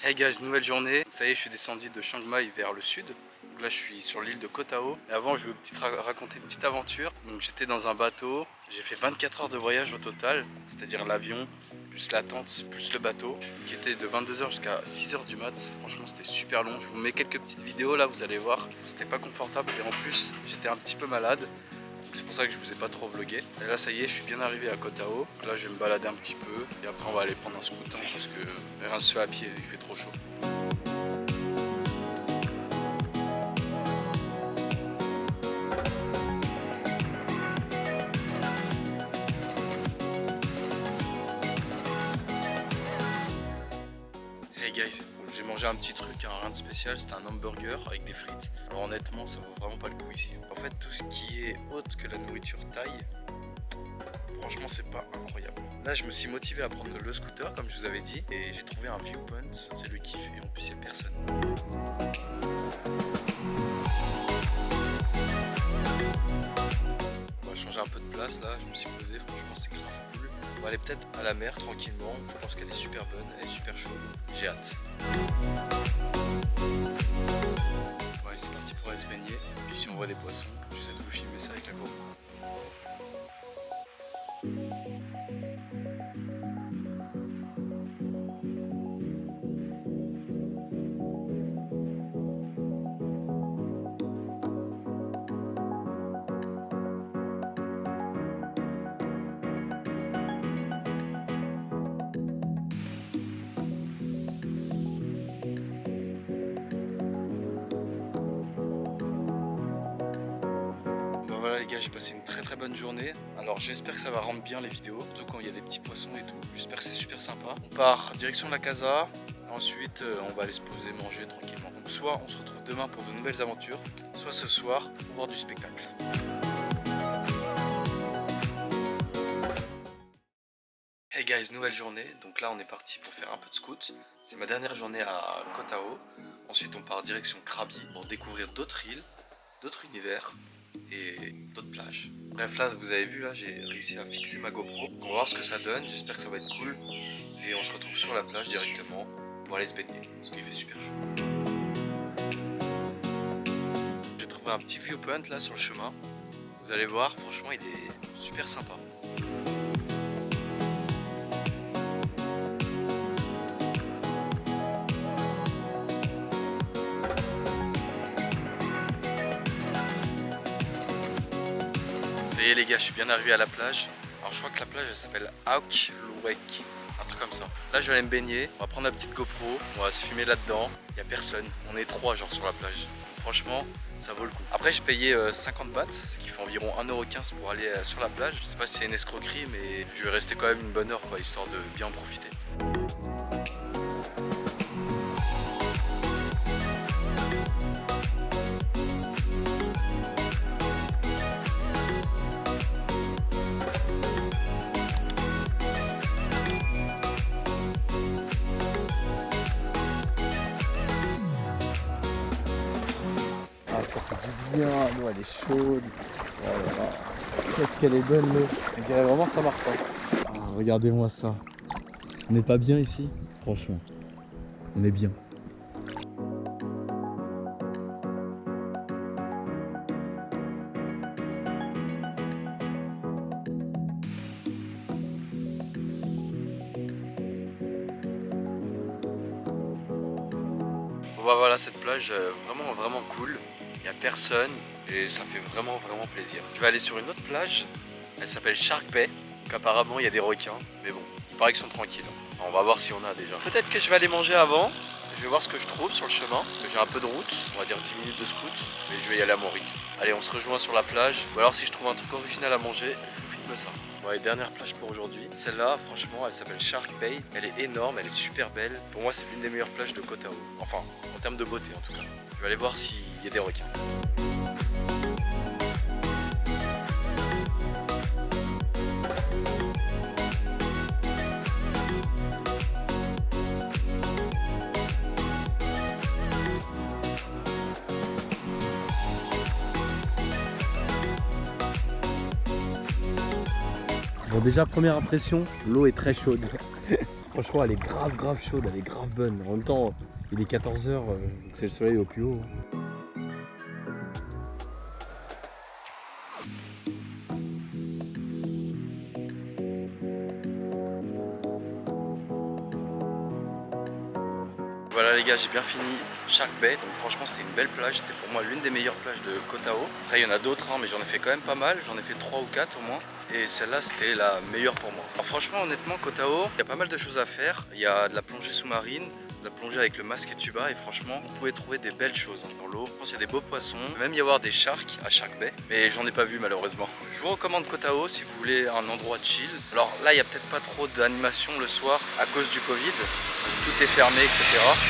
Hey guys, nouvelle journée. Ça y est, je suis descendu de Chiang Mai vers le sud. Donc là, je suis sur l'île de Koh Tao. Et avant, je vais vous raconter une petite aventure. Donc j'étais dans un bateau. J'ai fait 24 heures de voyage au total, c'est-à-dire l'avion, plus la tente, plus le bateau, qui était de 22 heures jusqu'à 6 heures du mat. Franchement, c'était super long. Je vous mets quelques petites vidéos là, vous allez voir. C'était pas confortable et en plus, j'étais un petit peu malade. C'est pour ça que je vous ai pas trop vlogué. Et là ça y est, je suis bien arrivé à Koh Tao. Là je vais me balader un petit peu et après on va aller prendre un scooter parce que rien se fait à pied, il fait trop chaud. Hey guys, j'ai mangé un petit truc, hein, rien de spécial, c'était un hamburger avec des frites. Alors honnêtement ça vaut vraiment pas le coup ici. En fait tout ce qui est autre que la nourriture thaï, franchement c'est pas incroyable. Là je me suis motivé à prendre le scooter comme je vous avais dit et j'ai trouvé un viewpoint, c'est le kiff et en plus il n'y a personne. On va changer un peu de place là, je me suis posé, franchement c'est grave cool. On va aller peut-être à la mer tranquillement, je pense qu'elle est super bonne, elle est super chaude, j'ai hâte. Bon allez c'est parti pour aller se baigner, puis si on voit des poissons, j'essaie de vous filmer ça avec la GoPro. Voilà les gars, j'ai passé une très bonne journée. Alors j'espère que ça va rendre bien les vidéos, surtout quand il y a des petits poissons et tout. J'espère que c'est super sympa. On part direction la casa, ensuite on va aller se poser, manger tranquillement. Donc soit on se retrouve demain pour de nouvelles aventures, soit ce soir pour voir du spectacle. Hey guys, nouvelle journée. Donc là on est parti pour faire un peu de scout. C'est ma dernière journée à Koh Tao. Ensuite on part direction Krabi pour découvrir d'autres îles, d'autres univers et d'autres plages. Bref là vous avez vu, là j'ai réussi à fixer ma GoPro. On va voir ce que ça donne, j'espère que ça va être cool. Et on se retrouve sur la plage directement pour aller se baigner parce qu'il fait super chaud. J'ai trouvé un petit viewpoint là sur le chemin. Vous allez voir, franchement il est super sympa. Ça y est les gars, je suis bien arrivé à la plage. Alors je crois que la plage elle s'appelle Aok Luwek, un truc comme ça. Là je vais aller me baigner, on va prendre la petite GoPro, on va se filmer là-dedans. Il n'y a personne, on est 3 genre sur la plage. Donc, franchement ça vaut le coup. Après j'ai payé 50 bahts, ce qui fait environ 1,15 € pour aller sur la plage. Je sais pas si c'est une escroquerie mais je vais rester quand même une bonne heure quoi, histoire de bien en profiter. Ah, ça fait du bien, l'eau elle est chaude. Oh là là. Qu'est-ce qu'elle est bonne l'eau. On dirait vraiment ça marche pas. Ah, regardez-moi ça. On n'est pas bien ici? Franchement, on est bien. Bon bah voilà cette plage vraiment cool. Il n'y a personne et ça fait vraiment plaisir. Je vais aller sur une autre plage, elle s'appelle Shark Bay. Donc apparemment il y a des requins, mais bon, il paraît qu'ils sont tranquilles. On va voir si on a déjà. Peut-être que je vais aller manger avant, je vais voir ce que je trouve sur le chemin. J'ai un peu de route, on va dire 10 minutes de scout, mais je vais y aller à mon rythme. Allez, on se rejoint sur la plage, ou alors si je trouve un truc original à manger, je vous filme ça. Bon, et dernière plage pour aujourd'hui. Celle-là, franchement, elle s'appelle Shark Bay. Elle est énorme, elle est super belle. Pour moi, c'est l'une des meilleures plages de Koh Tao. Enfin, en termes de beauté en tout cas. Je vais aller voir s'il y a des requins. Bon, déjà première impression, l'eau est très chaude. Franchement, elle est grave chaude, elle est grave bonne. En même temps, il est 14 h, donc c'est le soleil au plus haut. Voilà les gars, j'ai bien fini Shark Bay, donc franchement c'était une belle plage, c'était pour moi l'une des meilleures plages de Koh Tao. Après il y en a d'autres, hein, mais j'en ai fait quand même pas mal, j'en ai fait 3 ou 4 au moins, et celle-là c'était la meilleure pour moi. Alors franchement honnêtement Koh Tao, il y a pas mal de choses à faire, il y a de la plongée sous-marine, de la plongée avec le masque et tuba, et franchement vous pouvez trouver des belles choses dans l'eau. Je pense qu'il y a des beaux poissons, il peut même y avoir des sharks à Shark Bay, mais j'en ai pas vu malheureusement. Je vous recommande Koh Tao si vous voulez un endroit chill. Alors là il y a peut-être pas trop d'animation le soir à cause du Covid, tout est fermé etc.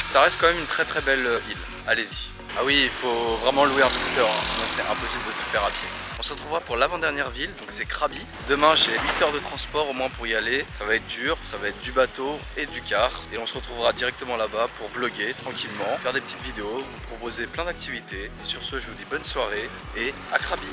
Ça reste quand même une très belle île, allez-y. Ah oui, il faut vraiment louer un scooter, hein, sinon c'est impossible de tout faire à pied. On se retrouvera pour l'avant-dernière ville, donc c'est Krabi. Demain j'ai 8 heures de transport au moins pour y aller. Ça va être dur, ça va être du bateau et du car. Et on se retrouvera directement là-bas pour vlogger tranquillement, faire des petites vidéos, vous proposer plein d'activités. Et sur ce, je vous dis bonne soirée et à Krabi.